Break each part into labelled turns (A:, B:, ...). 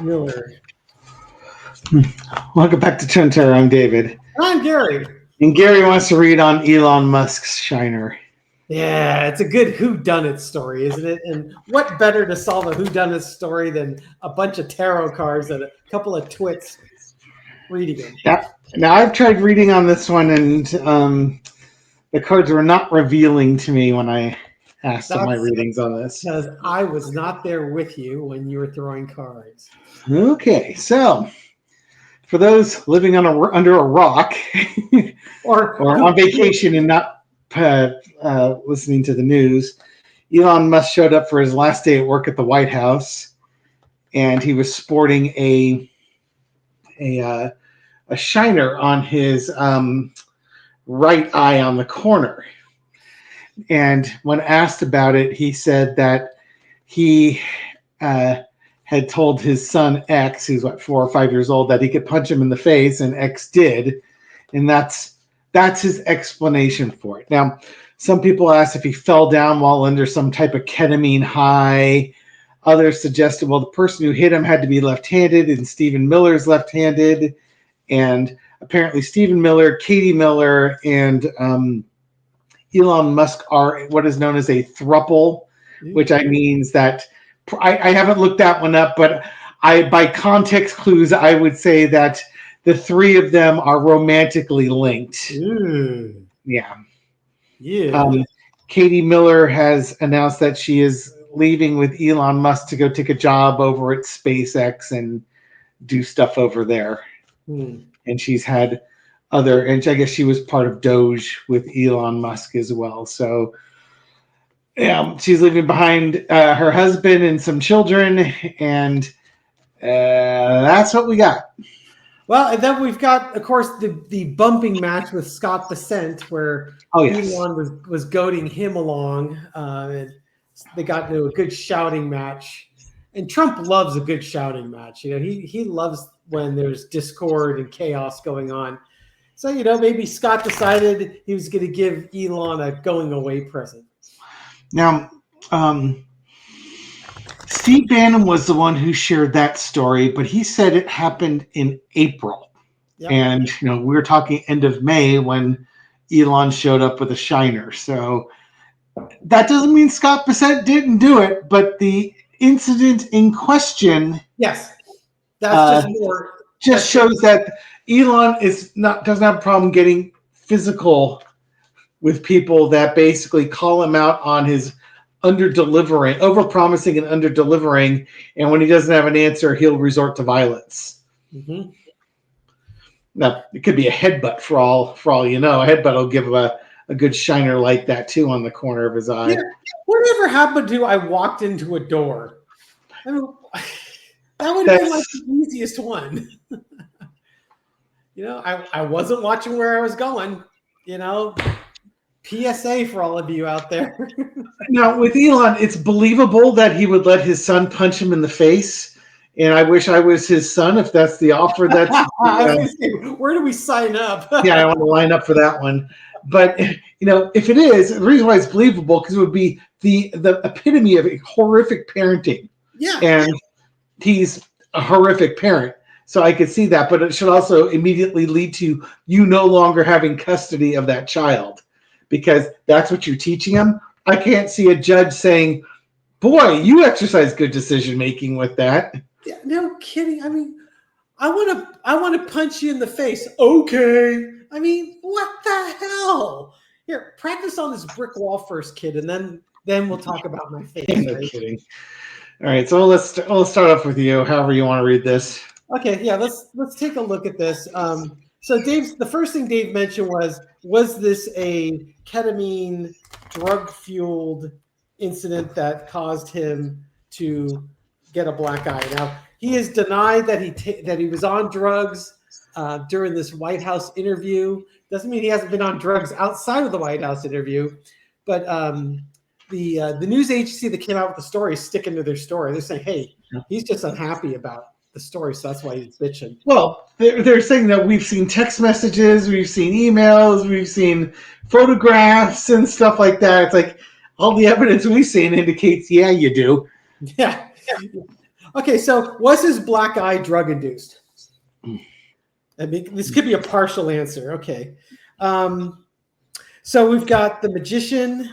A: Miller.
B: Welcome back to Chunter. I'm David.
A: I'm Gary.
B: And Gary wants to read on Elon Musk's Shiner.
A: Yeah, it's a good whodunit story, isn't it? And what better to solve a whodunit story than a bunch of tarot cards and a couple of twits reading them?
B: Now I've tried reading on this one, and the cards were not revealing to me when I asked of my
A: That's
B: readings on this.
A: because I was not there with you when you were throwing cards.
B: Okay, so for those living under a rock
A: Or
B: on vacation and not listening to the news, Elon Musk showed up for his last day at work at the White House, and he was sporting a shiner on his right eye on the corner. And when asked about it, he said that he had told his son X, who's 4 or 5 years old, that he could punch him in the face, and X did, and that's his explanation for it. Now, some people asked if he fell down while under some type of ketamine high. Others suggested, well, the person who hit him had to be left-handed, and Stephen Miller's left-handed, and apparently Stephen Miller, Katie Miller, and Elon Musk are what is known as a throuple, which means that I haven't looked that one up, but by context clues, I would say that the three of them are romantically linked. Yeah. Katie Miller has announced that she is leaving with Elon Musk to go take a job over at SpaceX and do stuff over there. And she's had and I guess she was part of Doge with Elon Musk as well. So yeah, she's leaving behind her husband and some children, and that's what we got.
A: Well, and then we've got, of course, the bumping match with Scott Bessent, where Elon was goading him along. And they got into a good shouting match. And Trump loves a good shouting match. You know, he loves when there's discord and chaos going on. So, you know, maybe Scott decided he was going to give Elon a going away present.
B: Now, Steve Bannon was the one who shared that story, but he said it happened in April. Yep. And, you know, we were talking end of May when Elon showed up with a shiner. So that doesn't mean Scott Bessent didn't do it, but the incident in question,
A: yes, that's
B: just shows that Elon doesn't have a problem getting physical with people that basically call him out on his under-delivering, over-promising and under-delivering, and when he doesn't have an answer, he'll resort to violence.
A: Mm-hmm.
B: Now, it could be a headbutt for all you know. A headbutt will give him a good shiner like that, too, on the corner of his eye.
A: Yeah. Whatever happened to I walked into a door? I mean, that would have been like the easiest one. You know, I wasn't watching where I was going, you know. PSA for all of you out there.
B: Now, with Elon, it's believable that he would let his son punch him in the face. And I wish I was his son if that's the offer. That's
A: where do we sign up?
B: Yeah, I want to line up for that one. But, you know, if it is, the reason why it's believable, because it would be the epitome of horrific parenting.
A: Yeah.
B: And he's a horrific parent. So I could see that. But it should also immediately lead to you no longer having custody of that child, because that's what you're teaching him. I can't see a judge saying, boy, you exercise good decision-making with that.
A: Yeah, no kidding. I mean, I want to punch you in the face. Okay. I mean, what the hell? Here, practice on this brick wall first, kid, and then we'll talk about my face.
B: No kidding. All right, so let's start off with you, however you want to read this.
A: Okay, yeah, let's take a look at this. So the first thing Dave mentioned was this a ketamine drug-fueled incident that caused him to get a black eye? Now, he has denied that he was on drugs during this White House interview. Doesn't mean he hasn't been on drugs outside of the White House interview, but the news agency that came out with the story is sticking to their story. They're saying, hey, he's just unhappy about the story, so that's why he's bitching.
B: Well, they're saying that we've seen text messages, we've seen emails, we've seen photographs and stuff like that. It's like all the evidence we've seen indicates, yeah, you do.
A: Yeah. Okay, so was his black eye drug induced? I mean, this could be a partial answer. Okay. So we've got the magician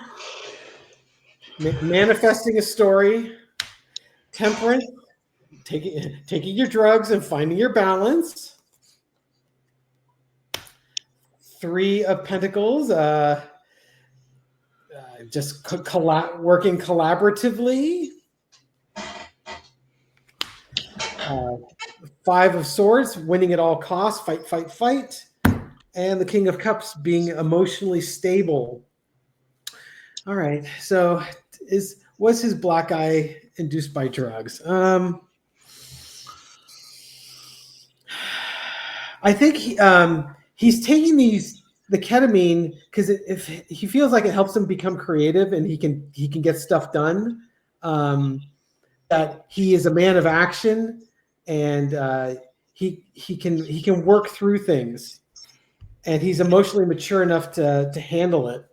A: manifesting a story, temperance, taking your drugs and finding your balance. 3 of Pentacles, just working collaboratively. 5 of Swords, winning at all costs, fight, fight, fight. And the King of Cups, being emotionally stable. All right. So was his black eye induced by drugs? I think he's taking the ketamine because if he feels like it helps him become creative and he can get stuff done. That he is a man of action and he can work through things, and he's emotionally mature enough to handle it.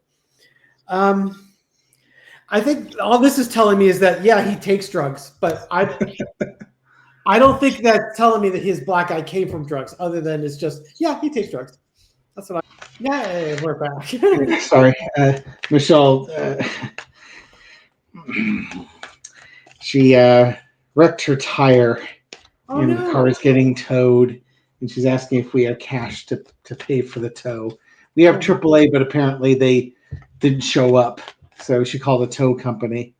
A: I think all this is telling me is that, yeah, he takes drugs, but I don't think that's telling me that his black eye came from drugs, other than it's just, yeah, he takes drugs. That's what yeah, we're back.
B: Sorry, Michelle. She wrecked her tire, and the car is getting towed, and she's asking if we have cash to pay for the tow. We have AAA, but apparently they didn't show up, so she called a tow company.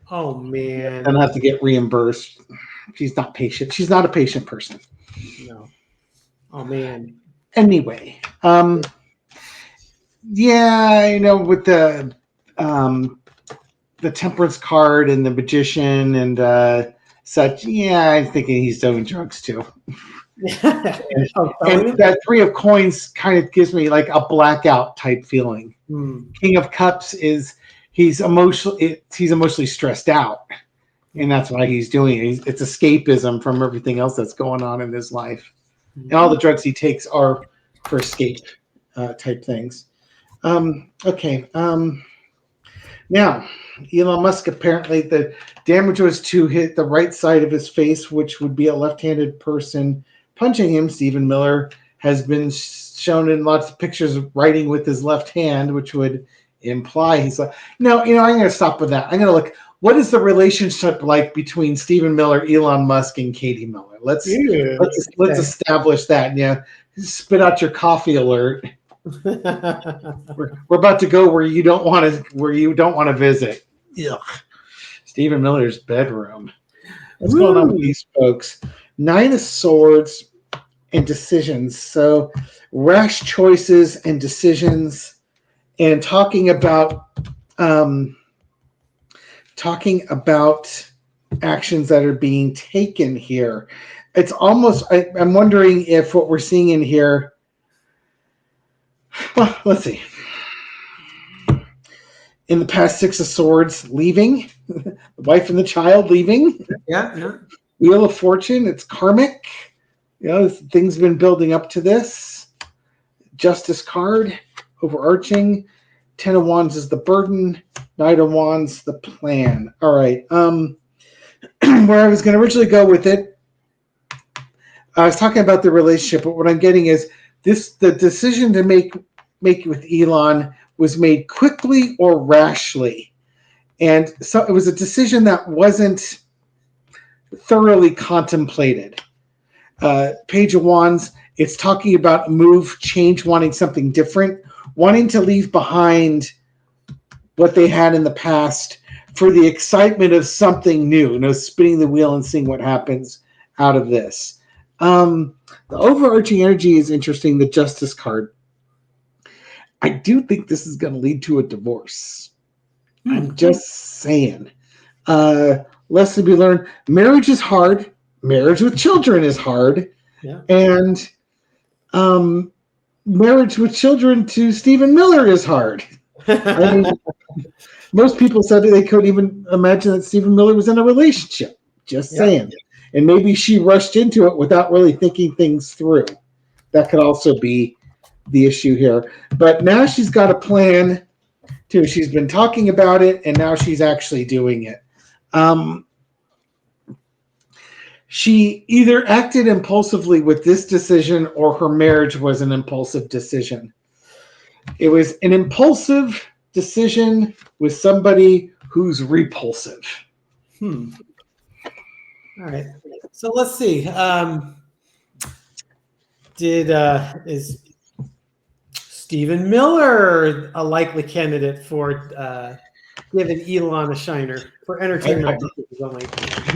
A: Oh man!
B: And have to get reimbursed. She's not patient. She's not a patient person.
A: No. Oh man.
B: Anyway, yeah, with the temperance card and the magician and such. Yeah, I'm thinking he's doing drugs too. and that 3 of Coins kind of gives me like a blackout type feeling. King of Cups is he's emotionally stressed out, and that's why he's doing it. It's escapism from everything else that's going on in his life, and all the drugs he takes are for escape type things. Okay. Now, Elon Musk, apparently the damage was to hit the right side of his face, which would be a left-handed person punching him. Stephen Miller has been shown in lots of pictures of writing with his left hand, which would imply he's like, no, I'm going to stop with that. I'm going to look, what is the relationship like between Stephen Miller, Elon Musk, and Katie Miller? Let's establish that. Yeah, spit out your coffee alert. we're about to go where you don't want to visit. Ugh. Stephen Miller's bedroom. What's going on with these folks? 9 of Swords and decisions. So rash choices and decisions, and talking about actions that are being taken here. It's almost, I'm wondering if what we're seeing in here. Well, let's see. In the past, 6 of Swords, leaving. The wife and the child leaving.
A: Yeah.
B: Wheel of Fortune, it's karmic. Things have been building up to this. Justice card, overarching. 10 of Wands is the burden. Knight of Wands, the plan. All right. Where I was going to originally go with it, I was talking about the relationship, but what I'm getting is the decision to make with Elon was made quickly or rashly. And so it was a decision that wasn't thoroughly contemplated. Page of Wands, it's talking about move, change, wanting something different, wanting to leave behind what they had in the past for the excitement of something new, spinning the wheel and seeing what happens out of this. The overarching energy is interesting, the Justice card. I do think this is going to lead to a divorce. I'm just saying. Lesson to be learned. Marriage is hard. Marriage with children is hard.
A: Yeah.
B: And marriage with children to Stephen Miller is hard. I mean, most people said that they couldn't even imagine that Stephen Miller was in a relationship. Just saying. And maybe she rushed into it without really thinking things through. That could also be the issue here. But now she's got a plan too. She's been talking about it, and now she's actually doing it. she either acted impulsively with this decision or her marriage was an impulsive decision. It was an impulsive decision with somebody who's repulsive.
A: All right. So let's see. Is Stephen Miller a likely candidate for giving Elon a shiner for entertainment purposes only?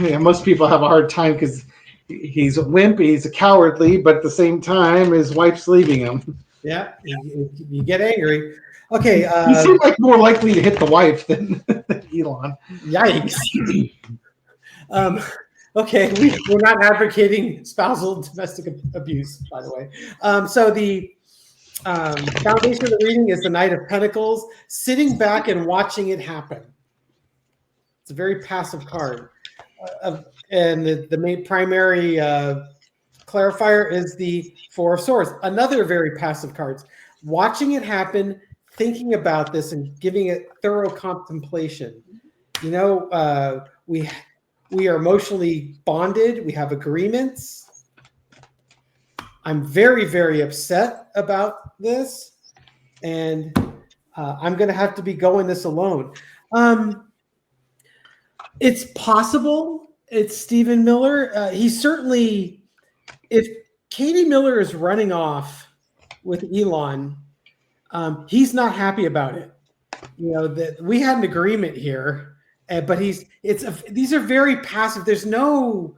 B: Yeah, most people have a hard time because he's a wimp, he's a cowardly, but at the same time, his wife's leaving him.
A: Yeah, you get angry. Okay.
B: You seem like more likely to hit the wife than Elon.
A: Yikes. Okay, we're not advocating spousal domestic abuse, by the way. So the foundation of the reading is the Knight of Pentacles, sitting back and watching it happen. It's a very passive card. And the main primary clarifier is the Four of Swords, another very passive card. Watching it happen, thinking about this, and giving it thorough contemplation. You know, we are emotionally bonded. We have agreements. I'm very, very upset about this, and I'm going to have to be going this alone. It's possible it's Stephen Miller. He certainly, if Katie Miller is running off with Elon, he's not happy about it. You know, that we had an agreement here, but these are very passive. There's no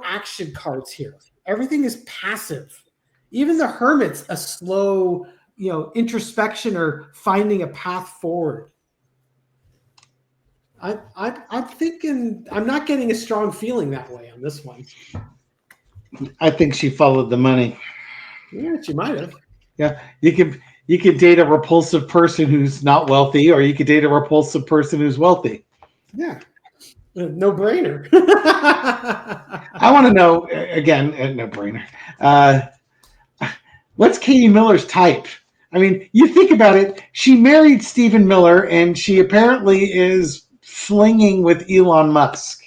A: action cards here. Everything is passive. Even the Hermit's a slow, introspection or finding a path forward. I'm thinking I'm not getting a strong feeling that way on this one.
B: I think she followed the money.
A: Yeah, she might have.
B: Yeah, you could date a repulsive person who's not wealthy, or you could date a repulsive person who's wealthy.
A: Yeah, no brainer.
B: I want to know again, no brainer. What's Katie Miller's type? I mean, you think about it. She married Stephen Miller, and she apparently is flinging with Elon Musk.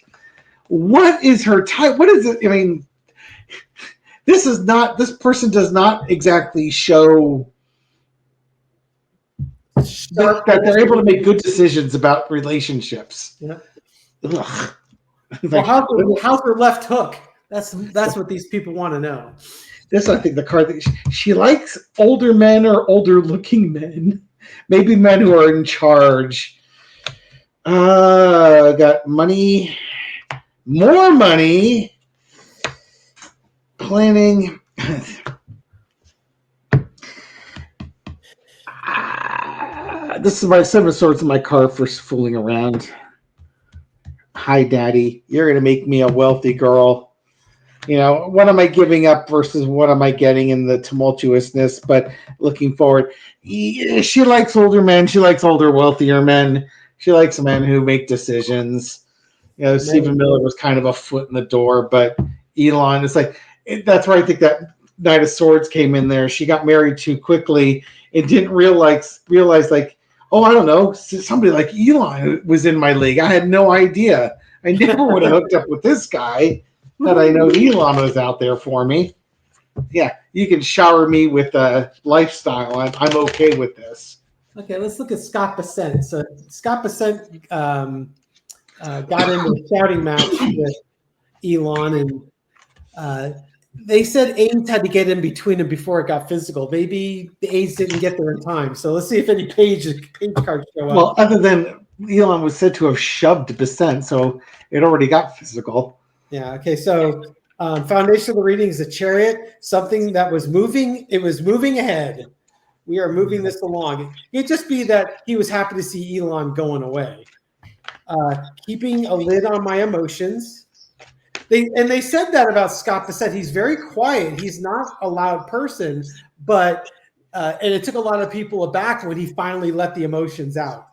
B: What is her type? What is it? I mean, this person does not exactly show that they're able to make good decisions about relationships.
A: Yeah.
B: Ugh.
A: Well, how's her left hook? That's what these people want to know.
B: This, I think, the card that she likes older men or older looking men, maybe men who are in charge. Got money, more money, planning. This is my Seven of Swords in my car for fooling around. Hi, Daddy. You're going to make me a wealthy girl. What am I giving up versus what am I getting in the tumultuousness? But looking forward, she likes older men. She likes older, wealthier men. She likes men who make decisions. Stephen Miller was kind of a foot in the door, but Elon is like, that's where I think that Knight of Swords came in there. She got married too quickly and didn't realize like, oh, I don't know, somebody like Elon was in my league. I had no idea. I never would have hooked up with this guy. That I know Elon was out there for me. Yeah, you can shower me with a lifestyle. I'm okay with this.
A: Okay, let's look at Scott Bessent. So Scott Bessent got into a shouting match with Elon, and they said AIDS had to get in between them before it got physical. Maybe the AIDS didn't get there in time. So let's see if any page cards show up.
B: Well, other than Elon was said to have shoved Bessent, so it already got physical.
A: Yeah. Okay. So foundation of the reading is a chariot, something that was moving. It was moving ahead. We are moving this along. It'd just be that he was happy to see Elon going away. Keeping a lid on my emotions. They said that about Scott Bessent. He's very quiet. He's not a loud person, but and it took a lot of people aback when he finally let the emotions out.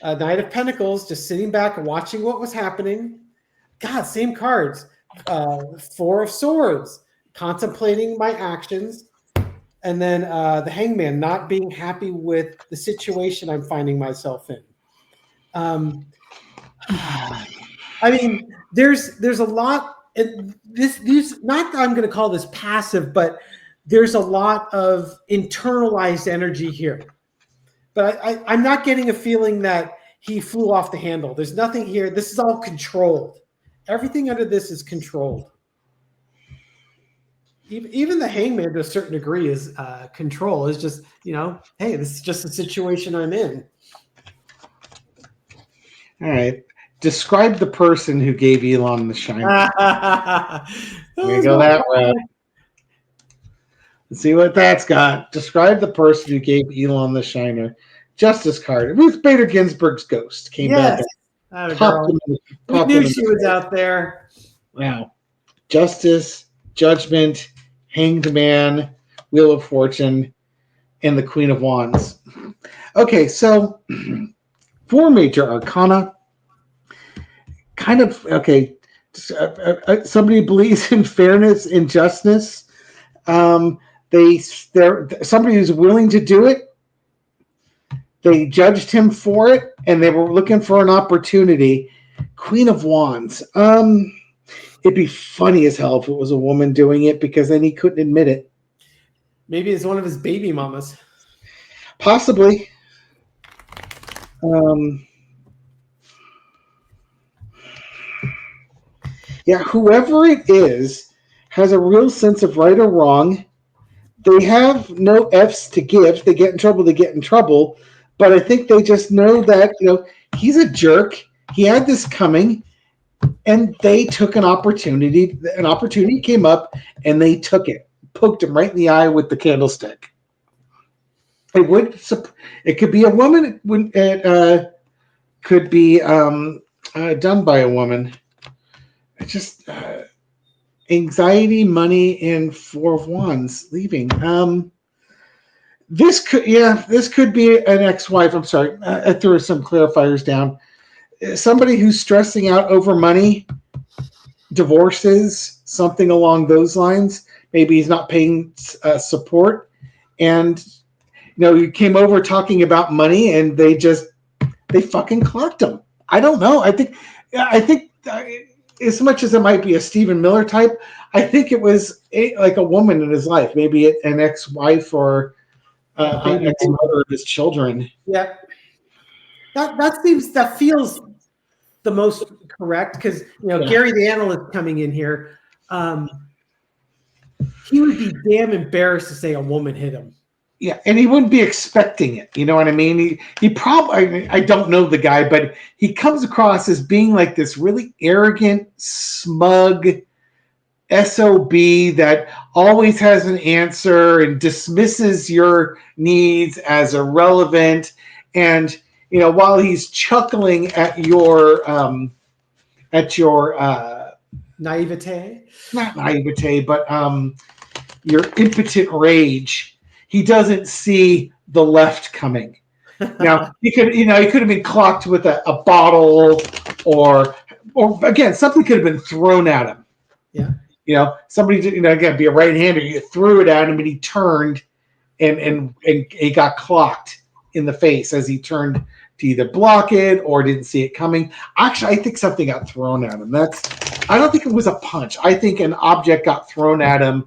A: Knight of Pentacles, just sitting back and watching what was happening. God, same cards. Four of Swords, contemplating my actions. And then the Hangman, not being happy with the situation I'm finding myself in. I mean, there's a lot. These not I'm going to call this passive, but there's a lot of internalized energy here. But I'm not getting a feeling that he flew off the handle. There's nothing here. This is all controlled. Everything under this is controlled. Even the hangman, to a certain degree, is control. Is just, hey, this is just the situation I'm in.
B: All right. Describe the person who gave Elon the shiner. We go that way. Let's see what that's got. Describe the person who gave Elon the shiner. Justice Carter. Ruth Bader Ginsburg's ghost came back.
A: We knew she was out there.
B: Wow. Justice, Judgment, Hanged Man, Wheel of Fortune, and the Queen of Wands. Okay, so 4 major arcana. Kind of, okay, somebody believes in fairness and justice. They're somebody who's willing to do it. They judged him for it, and they were looking for an opportunity. Queen of Wands. It'd be funny as hell if it was a woman doing it, because then he couldn't admit it.
A: Maybe it's one of his baby mamas.
B: Possibly. Yeah, whoever it is has a real sense of right or wrong. They have no F's to give. They get in trouble, they get in trouble. But I think they just know that, he's a jerk. He had this coming, and they took an opportunity. An opportunity came up, and they took it. Poked him right in the eye with the candlestick. It could be a woman. It could be done by a woman. It's just anxiety, money, and 4 of Wands leaving. This could be an ex-wife. I'm sorry, I threw some clarifiers down. Somebody who's stressing out over money, divorces, something along those lines. Maybe he's not paying support, and you came over talking about money, and they fucking clocked him. I don't know. I think. As much as it might be a Stephen Miller type, I think it was like a woman in his life, maybe an ex-wife or an ex-mother of his children.
A: Yeah, that feels the most correct, because Gary the analyst coming in here, he would be damn embarrassed to say a woman hit him.
B: Yeah, and he wouldn't be expecting it. You know what I mean? He probably, I don't know the guy, but he comes across as being like this really arrogant, smug SOB that always has an answer and dismisses your needs as irrelevant. And, while he's chuckling at your
A: naivete,
B: not naivete, but your impotent rage, he doesn't see the left coming. Now he could have been clocked with a bottle, or again, something could have been thrown at him.
A: Yeah.
B: Somebody, again, be a right-hander. You threw it at him, and he turned, and he got clocked in the face as he turned to either block it or didn't see it coming. Actually, I think something got thrown at him. I don't think it was a punch. I think an object got thrown at him,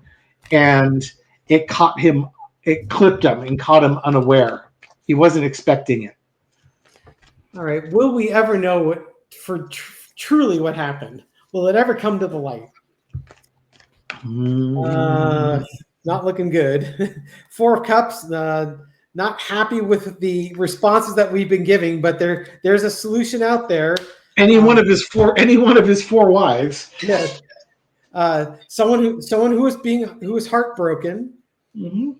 B: and it caught him. It clipped him and caught him unaware. He wasn't expecting it.
A: All right. Will we ever know truly what happened? Will it ever come to the light? Not looking good. 4 of Cups. Not happy with the responses that we've been giving, but there's a solution out there.
B: Any one of his 4 wives.
A: Yes. Someone who was heartbroken.
B: Mm-hmm.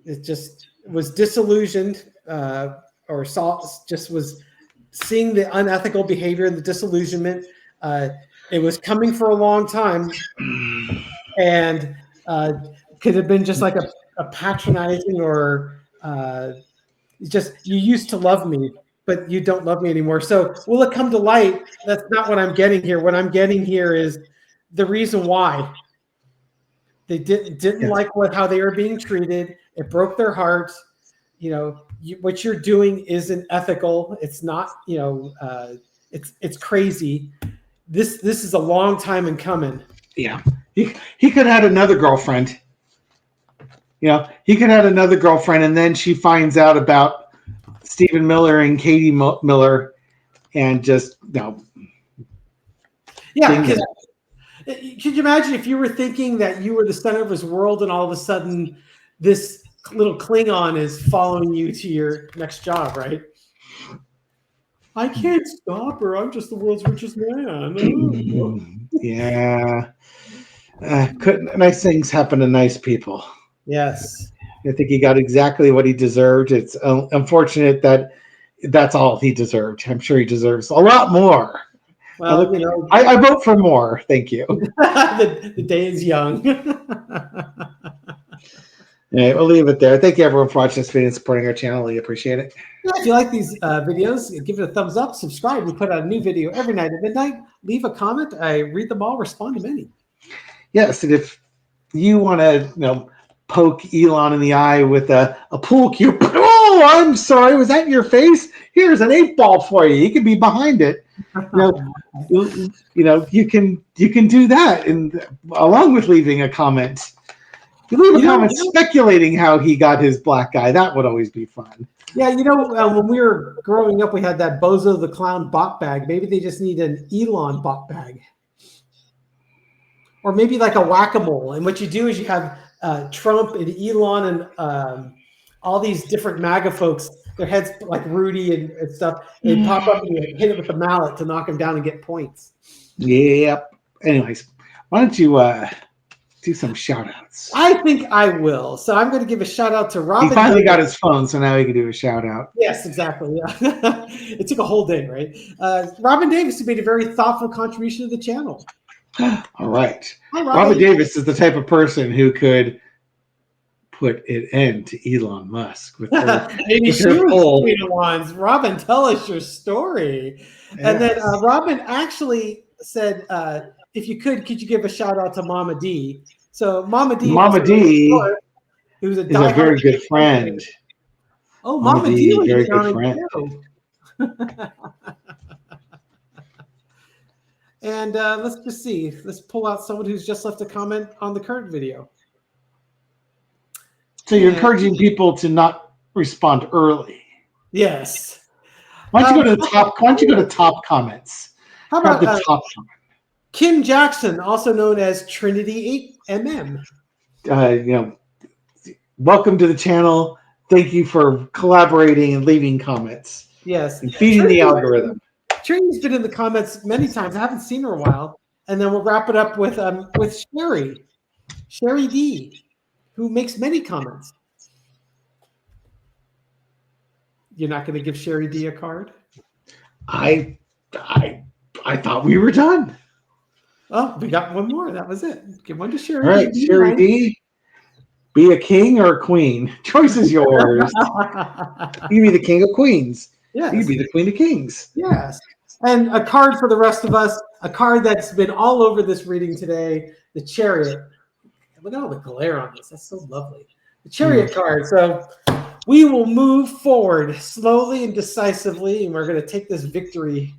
A: It just was disillusioned, or was seeing the unethical behavior and the disillusionment. It was coming for a long time, and could have been just like a patronizing, or just, you used to love me, but you don't love me anymore. So will it come to light? That's not what I'm getting here. What I'm getting here is the reason why. They didn't like how they were being treated. It broke their hearts. what you're doing isn't ethical. It's not, it's crazy. This is a long time in coming.
B: Yeah, he could have had another girlfriend. He could have had another girlfriend, and then she finds out about Stephen Miller and Katie Miller, and just
A: Yeah, because could you imagine if you were thinking that you were the center of his world, and all of a sudden this little Klingon is following you to your next job, right? I can't stop her. I'm just the world's richest man.
B: Yeah. Nice things happen to nice people.
A: Yes.
B: I think he got exactly what he deserved. It's unfortunate that that's all he deserved. I'm sure he deserves a lot more.
A: Well,
B: I vote for more. Thank you.
A: the day is young.
B: All right, we'll leave it there. Thank you, everyone, for watching this video and supporting our channel. We appreciate it.
A: Yeah, if you like these videos, give it a thumbs up, subscribe. We put out a new video every night at midnight. Leave a comment. I read them all, respond to many.
B: Yes, and if you want to, poke Elon in the eye with a pool cue, oh, I'm sorry, was that your face? Here's an 8-ball for you. You can be behind it. You can do that, and along with leaving a comment. You leave a comment speculating how he got his black eye. That would always be fun.
A: Yeah, when we were growing up, we had that Bozo the Clown bot bag. Maybe they just need an Elon bot bag. Or maybe like a whack-a-mole. And what you do is you have Trump and Elon and all these different MAGA folks, their heads like Rudy and stuff. They pop up and you hit it with a mallet to knock them down and get points.
B: Yep. Anyways, why don't you do some shout-outs?
A: I think I will. So I'm going to give a shout-out to Robin.
B: He finally got his phone, so now he can do a shout-out.
A: Yes, exactly. Yeah. It took a whole day, right? Robin Davis, who made a very thoughtful contribution to the channel.
B: All right.
A: Hi,
B: Robin Davis is the type of person who could put an end to Elon Musk with her,
A: maybe
B: with
A: she
B: her
A: was
B: poll.
A: the ones. Robin, tell us your story. Yes. And then Robin actually said, if you could you give a shout out to Mama D? So Mama D, who's a
B: very good friend.
A: Oh, Mama D was
B: very good friend.
A: And let's just see. Let's pull out someone who's just left a comment on the current video.
B: So you're encouraging people to not respond early.
A: Yes.
B: Why don't you go to the top? Why don't you go to top comments?
A: How about
B: the top comment?
A: Kim Jackson, also known as Trinity 8mm.
B: Welcome to the channel. Thank you for collaborating and leaving comments.
A: Yes.
B: And feeding the algorithm.
A: Trinity's been in the comments many times. I haven't seen her in a while. And then we'll wrap it up with Sherry D, who makes many comments. You're not going to give Sherry D a card?
B: I thought we were done.
A: Oh, we got one more. That was it. Give one to Sherry.
B: All right, D. Sherry D. Be a king or a queen. Choice is yours. You be the king of queens.
A: Yes.
B: You be the queen of kings.
A: Yes. And a card for the rest of us, a card that's been all over this reading today, the Chariot. Look at all the glare on this. That's so lovely. The Chariot card. So we will move forward slowly and decisively, and we're going to take this victory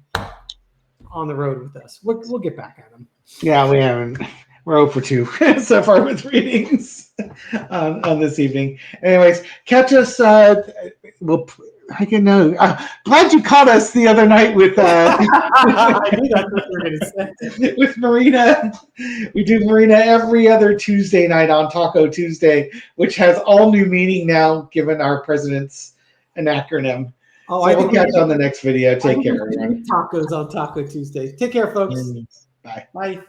A: on the road with us. We'll get back at them.
B: Yeah, we haven't. We're 0 for 2 so far with readings on this evening. Anyways, catch us. I can know. Glad you caught us the other night with. I knew that's what you were going to say. With Marina, we do Marina every other Tuesday night on Taco Tuesday, which has all new meaning now, given our president's an acronym. Oh, so we'll catch on the next video. Take care, everyone.
A: Tacos on Taco Tuesday. Take care, folks.
B: Bye.
A: Bye.